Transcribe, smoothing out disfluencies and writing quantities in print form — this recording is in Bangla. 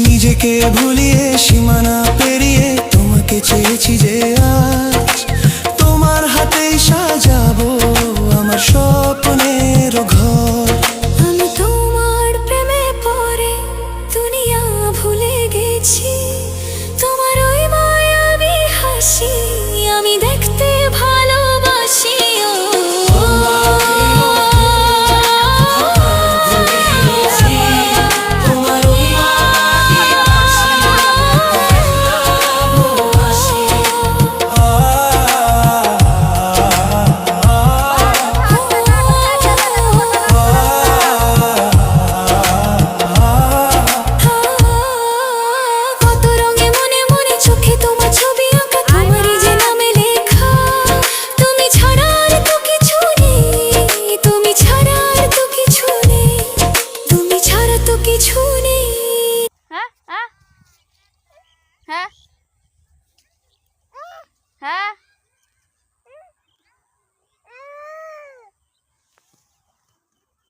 নিজেকে ভুলিয়ে সীমানা পেরিয়ে তোমাকে চেয়েছি যে আজ তোমার হাতেই সাজাবো আমার স্বপ্নের ঘর। আমি তোমার প্রেমে পড়ে দুনিয়া ভুলে গেছি, তোমার ওই মায়াবী হাসি আমি দেখতে ভালোবাসি। হ্যাঁ